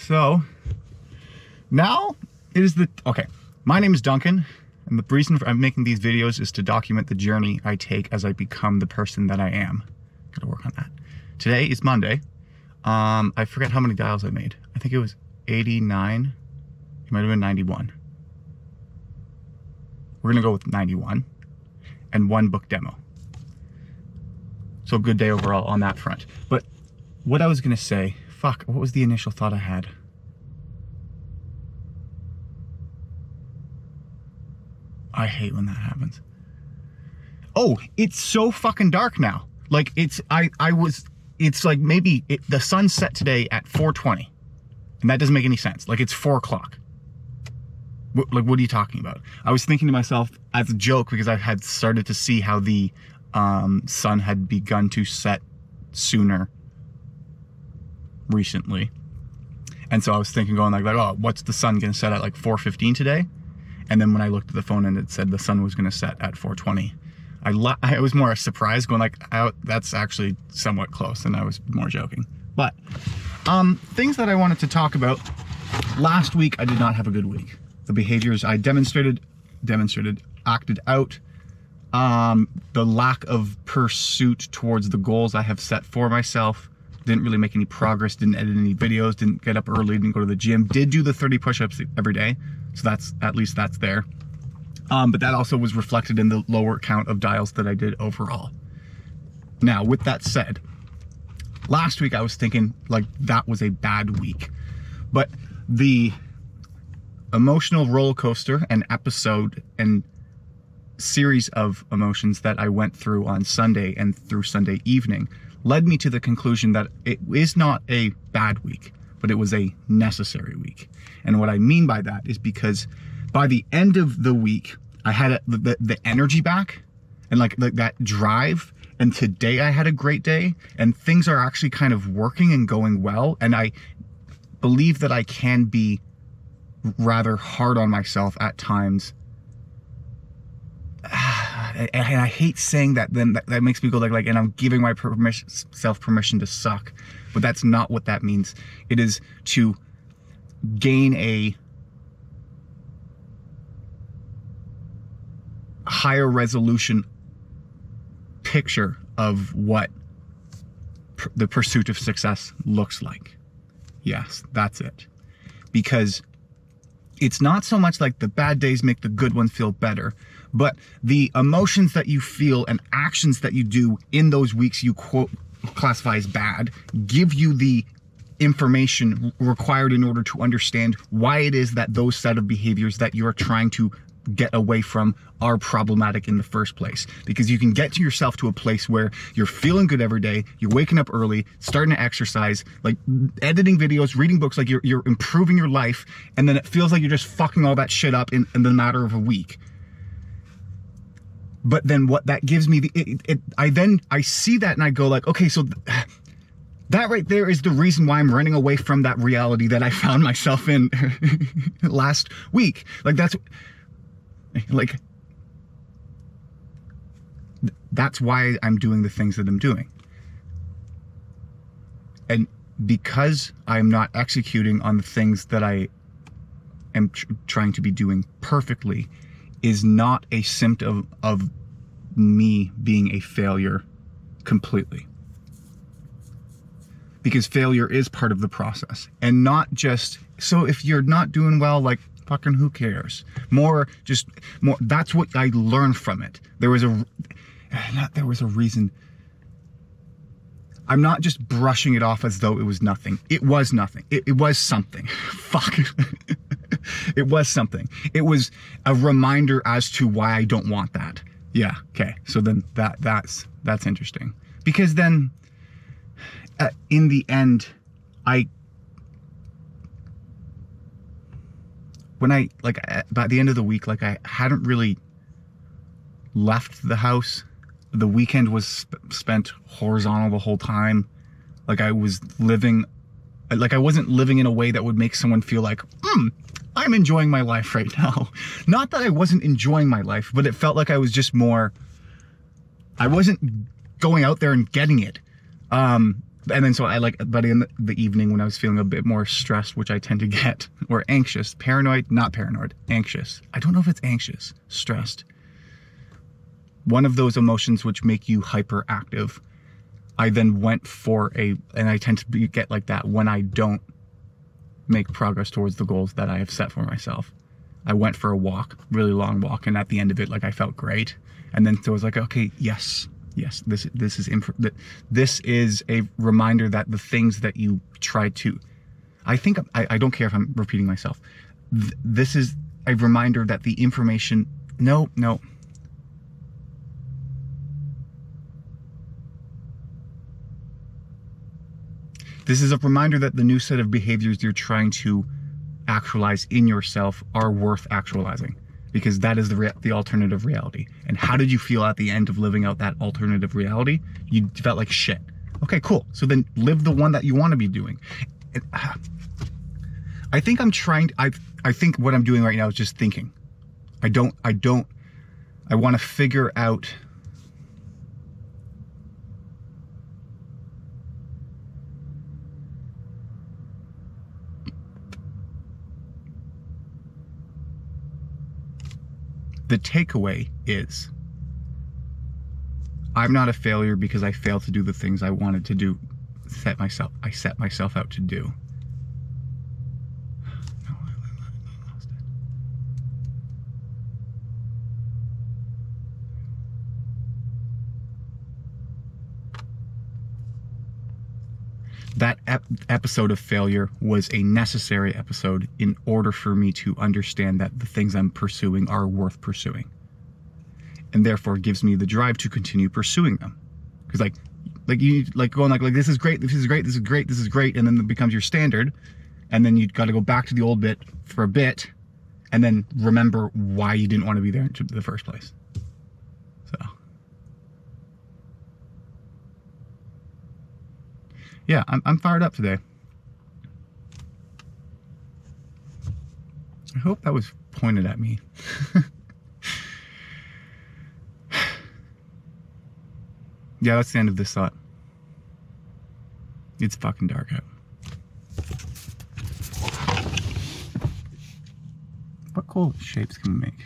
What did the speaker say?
So now it is okay. My name is Duncan, and the reason I'm making these videos is to document the journey I take as I become the person that I am. Gotta work on that. Today is Monday. I forget how many dials I made. I think it was 89. It might have been 91. We're gonna go with 91 and 1 book demo. So good day overall on that front. But what I was gonna say, fuck, what was the initial thought I had? I hate when that happens. Oh, it's so fucking dark now. Like it's like maybe the sun set today at 4:20, and that doesn't make any sense. Like it's 4 o'clock. Like, what are you talking about? I was thinking to myself as a joke, because I had started to see how the sun had begun to set sooner recently. And so I was thinking, going like, oh, what's the sun gonna set at like 4:15 today? And then when I looked at the phone and it said the sun was gonna set at 4:20, I was more surprised, going like, oh, that's actually somewhat close, and I was more joking. But things that I wanted to talk about. Last week I did not have a good week. The behaviors I demonstrated, acted out, the lack of pursuit towards the goals I have set for myself, didn't really make any progress, didn't edit any videos, didn't get up early, didn't go to the gym, did do the 30 push-ups every day, so that's, at least that's there. But that also was reflected in the lower count of dials that I did overall. Now, with that said, last week I was thinking like that was a bad week, but the emotional roller coaster and episode and series of emotions that I went through on Sunday and through Sunday evening led me to the conclusion that it is not a bad week, but it was a necessary week. And what I mean by that is because by the end of the week, I had the energy back and like that drive. And today I had a great day, and things are actually kind of working and going well. And I believe that I can be rather hard on myself at times. And I hate saying that, then that makes me go like, and I'm giving my self permission to suck, but that's not what that means. It is to gain a higher resolution picture of what the pursuit of success looks like. Yes, that's it. Because it's not so much like the bad days make the good ones feel better, but the emotions that you feel and actions that you do in those weeks you quote classify as bad give you the information required in order to understand why it is that those set of behaviors that you're trying to get away from are problematic in the first place. Because you can get to yourself to a place where you're feeling good every day, you're waking up early, starting to exercise, like editing videos, reading books, like you're improving your life, and then it feels like you're just fucking all that shit up in the matter of a week. But then what that gives me, I see that and I go like, okay, so that right there is the reason why I'm running away from that reality that I found myself in last week. Like that's why I'm doing the things that I'm doing. And because I'm not executing on the things that I am trying to be doing perfectly is not a symptom of me being a failure completely. Because failure is part of the process, and not just, so if you're not doing well, like, fucking who cares? That's what I learned from it. There was a reason. I'm not just brushing it off as though it was nothing. It was nothing. It was something. Fuck. It was something. It was a reminder as to why I don't want that. Yeah, okay. So then that's interesting. Because then, in the end, by the end of the week, like I hadn't really left the house. The weekend was spent horizontal the whole time. Like I wasn't living in a way that would make someone feel like, I'm enjoying my life right now. Not that I wasn't enjoying my life, but it felt like I was just more, I wasn't going out there and getting it. And then so I like, but in the evening when I was feeling a bit more stressed, which I tend to get, or anxious, not paranoid, anxious. I don't know if it's anxious, stressed. One of those emotions which make you hyperactive. I then went for and I tend to get like that when I don't make progress towards the goals that I have set for myself. I went for a walk, really long walk, and at the end of it, like I felt great. And then so I was like, okay, yes, this is a reminder that the things that you try to, I don't care if I'm repeating myself. This is a reminder that the information, no. This is a reminder that the new set of behaviors you're trying to actualize in yourself are worth actualizing, because that is the alternative reality. And how did you feel at the end of living out that alternative reality? You felt like shit. Okay, cool. So then live the one that you want to be doing. I think I think what I'm doing right now is just thinking. I want to figure out the takeaway is I'm not a failure because I failed to do the things I wanted to do, I set myself out to do. No, I lost it. That episode of failure was a necessary episode in order for me to understand that the things I'm pursuing are worth pursuing, and therefore gives me the drive to continue pursuing them. Because like you going like this is great, and then it becomes your standard, and then you got to go back to the old bit for a bit, and then remember why you didn't want to be there in the first place. So yeah, I'm fired up today. I hope that was pointed at me. Yeah, that's the end of this thought. It's fucking dark out. What cool shapes can we make?